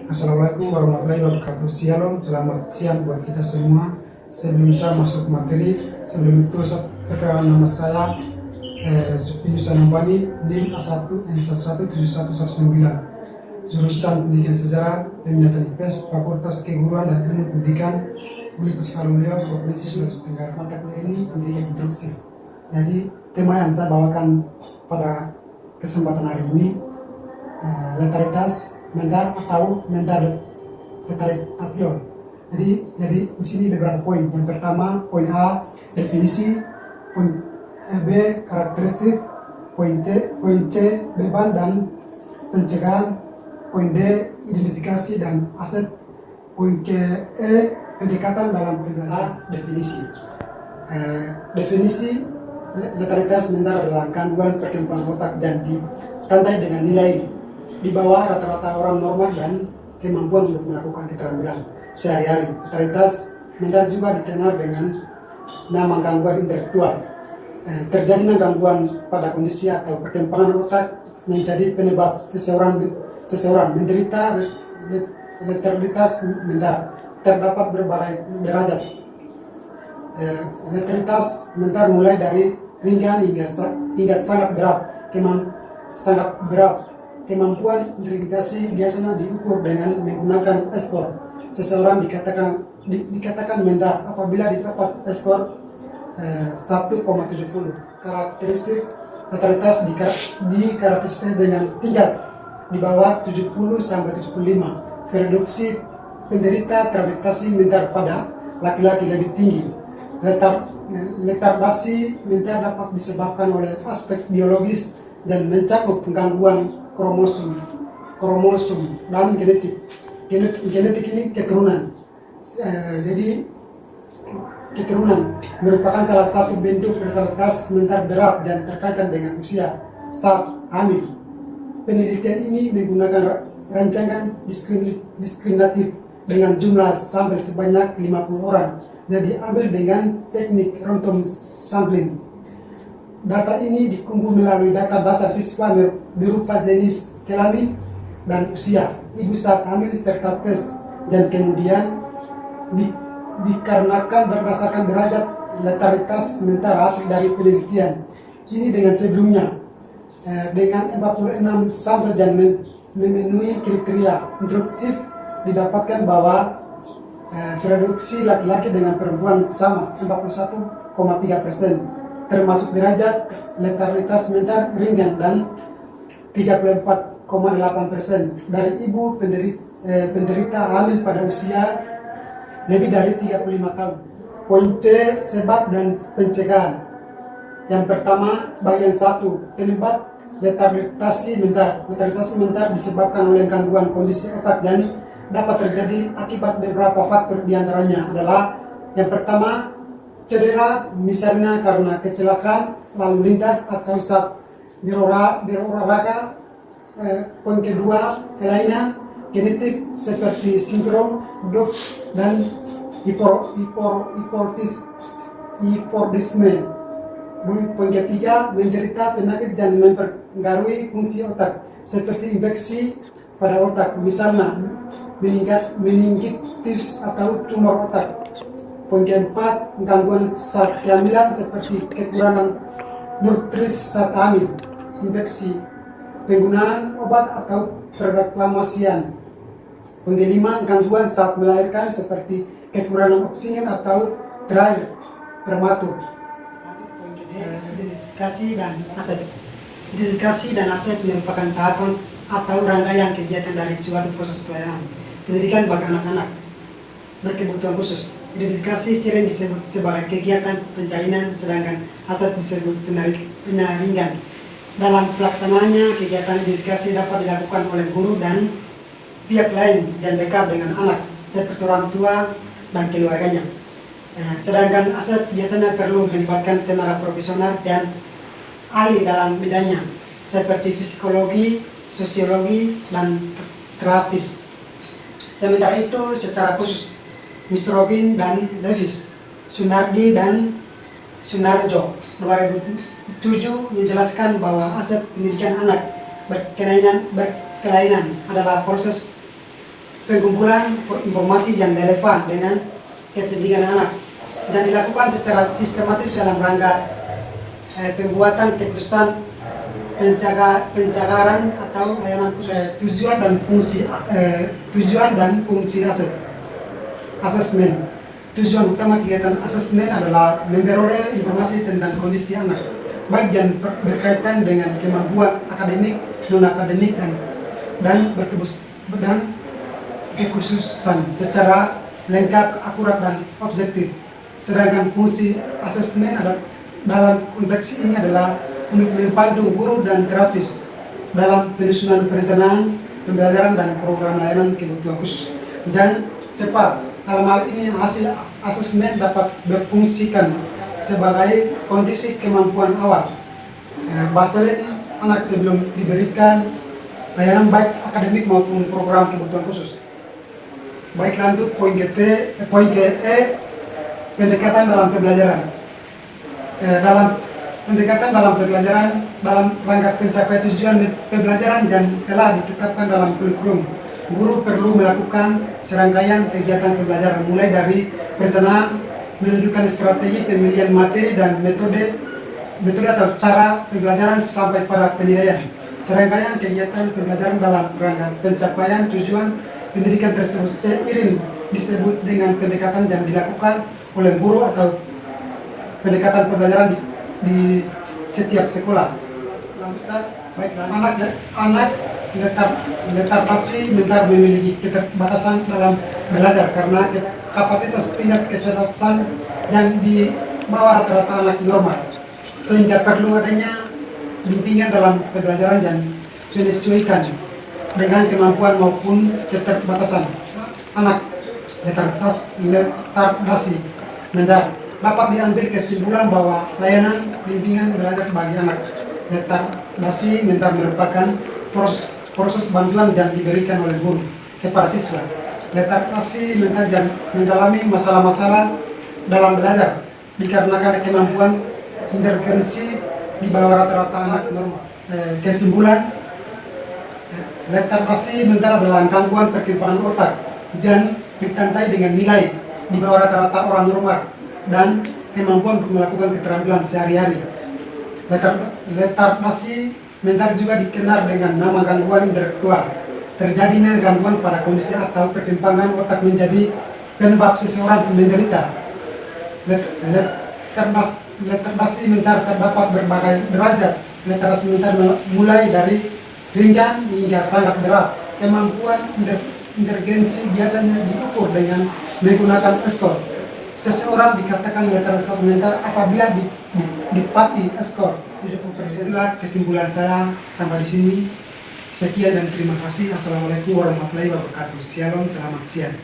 Assalamualaikum warahmatullahi wabarakatuh. Shalom, selamat siang buat kita semua. Sebelum saya masuk materi, sebelum itu saya perkenalkan nama saya Supinus Anambani, NIM A1 N117119, jurusan Pendidikan Sejarah Peminatan IPS, Fakultas Keguruan dan Ilmu Pendidikan Universitas Alumni Provinsi Sulawesi Tenggara. Mata kuliah ini pendidikan instruksi. Jadi tema yang saya bawakan pada kesempatan hari ini letaritas mental atau mental letaritation. Jadi di sini beberapa poin. Yang pertama, poin A definisi, poin B karakteristik, poin C beban dan pencegahan, poin D identifikasi dan aset, poin E pendekatan dalam pembelajaran. Definisi. Definisi letaritas mental adalah gangguan perkembangan otak dan ditandai dengan nilai di bawah rata-rata orang normal dan kemampuan untuk melakukan keterampilan sehari-hari. Letaritas mental juga dikenal dengan nama gangguan intelektual. Terjadinya gangguan pada kondisi atau perkembangan otak menjadi penyebab seseorang menderita letaritas mental. Terdapat berbagai derajat. Letaritas mental mulai dari ringan hingga sangat berat. Kemampuan integrasi biasanya diukur dengan menggunakan skor. Seseorang dikatakan mental apabila didapat skor 1,70. Karakteristik letaritas dikarakteristik dengan tingkat di bawah 70 sampai 75. Reduksi penderita terletardasi mental pada laki-laki lebih tinggi. Letardasi mental dapat disebabkan oleh aspek biologis dan mencakup gangguan kromosom dan genetik ini keturunan. Jadi keturunan merupakan salah satu bentuk letaritas mental berat dan terkaitan dengan usia saat hamil. Penelitian ini menggunakan rancangan diskriminatif dengan jumlah sampel sebanyak 50 orang dan diambil dengan teknik random sampling. Data ini dikumpul melalui data dasar siswa berupa jenis kelamin dan usia ibu saat hamil serta tes, dan kemudian dikarenakan berdasarkan derajat letaritas mental hasil dari penelitian ini dengan sebelumnya dengan 46 sampel dan memenuhi kriteria intrusif didapatkan bahwa reduksi laki-laki dengan perempuan sama 41,3%. termasuk derajat letaritas mental ringan dan 34,8% dari ibu penderita hamil pada usia lebih dari 35 tahun. Poin C, sebab dan pencegahan. Yang pertama, bagian 1, penyebab letaritas mental disebabkan oleh gangguan kondisi otak dan dapat terjadi akibat beberapa faktor, diantaranya adalah yang pertama, cedera, misalnya karena kecelakaan lalu lintas atau saat berolahraga. Poin kedua, kelainan genetik seperti sindrom Down dan hipordisme. Poin ketiga, menderita penyakit yang mempengaruhi fungsi otak seperti infeksi pada otak, misalnya meningitis atau tumor otak. Poin keempat, gangguan saat kehamilan seperti kekurangan nutrisi saat hamil, infeksi, penggunaan obat atau preklamasian. Poin kelima, gangguan saat melahirkan seperti kekurangan oksigen atau terakhir prematur. Identifikasi dan aset merupakan tahapan atau rangkaian kegiatan dari suatu proses pelayanan pendidikan bagi anak-anak berkebutuhan khusus. Identifikasi sering disebut sebagai kegiatan pencarian, sedangkan aset disebut penyaringan. Dalam pelaksanaannya, kegiatan identifikasi dapat dilakukan oleh guru dan pihak lain yang dekat dengan anak, seperti orang tua dan keluarganya. Sedangkan aset biasanya perlu melibatkan tenaga profesional dan ahli dalam bidangnya, seperti psikologi, sosiologi, dan terapis. Sementara itu, secara khusus, Mitrogin dan Levis, Sunardi dan Sunarjo 2007 menjelaskan bahwa aset pendidikan anak berkelainan adalah proses pengumpulan informasi yang relevan dengan kepentingan anak dan dilakukan secara sistematis dalam rangka pembuatan keputusan pencagaran atau layanan khusus. Tujuan dan fungsi asesmen. Tujuan utama kegiatan asesmen adalah memperoleh informasi tentang kondisi anak, baik yang berkaitan dengan kemampuan akademik, non akademik dan kekhususan secara lengkap, akurat dan objektif. Sedangkan fungsi asesmen dalam konteks ini adalah untuk membantu guru dan terapis dalam penyusunan perencanaan pembelajaran dan program layanan kebutuhan khusus dan cepat. Dalam hal ini hasil asesmen dapat berfungsikan sebagai kondisi kemampuan awal baseline anak sebelum diberikan layanan baik akademik maupun program kebutuhan khusus. Baik, lanjut poin ke E, pendekatan dalam pembelajaran. Pendekatan dalam pembelajaran dalam rangka pencapaian tujuan pembelajaran yang telah ditetapkan dalam kurikulum. Guru perlu melakukan serangkaian kegiatan pembelajaran mulai dari perencanaan, menentukan strategi pemilihan materi dan metode atau cara pembelajaran sampai pada penilaian. Serangkaian kegiatan pembelajaran dalam rangka pencapaian tujuan pendidikan tersebut seiring disebut dengan pendekatan yang dilakukan oleh guru atau pendekatan pembelajaran di setiap sekolah. Anak lethargi mental memiliki keterbatasan dalam belajar karena kapasitas tingkat kecerdasan yang di bawah rata-rata anak normal, sehingga perlu adanya bimbingan dalam pembelajaran yang menyesuaikan dengan kemampuan maupun keterbatasan anak. Lethargi mental dapat diambil kesimpulan bahwa layanan bimbingan belajar bagi anak lethargi mental merupakan proses bantuan yang diberikan oleh guru kepada siswa. Lethargi mental yang mengalami masalah-masalah dalam belajar dikarenakan kemampuan inteligensi di bawah rata-rata anak normal. Kesimpulan, lethargi mental adalah gangguan perkembangan otak yang ditandai dengan nilai di bawah rata-rata orang normal dan kemampuan untuk melakukan keterampilan sehari-hari. Lethargi mental juga dikenal dengan nama gangguan intelektual. Terjadinya gangguan pada kondisi atau perkembangan otak menjadi penyebab seseorang menderita. Lethargi mental terdapat berbagai derajat. Lethargi mental mulai dari ringan hingga sangat berat. Kemampuan inteligensi biasanya diukur dengan menggunakan skor. Seseorang dikatakan lethargi mental apabila dipati skor 70%. Itulah kesimpulan saya sampai di sini. Sekian dan terima kasih. Assalamualaikum warahmatullahi wabarakatuh. Shalom, selamat siang.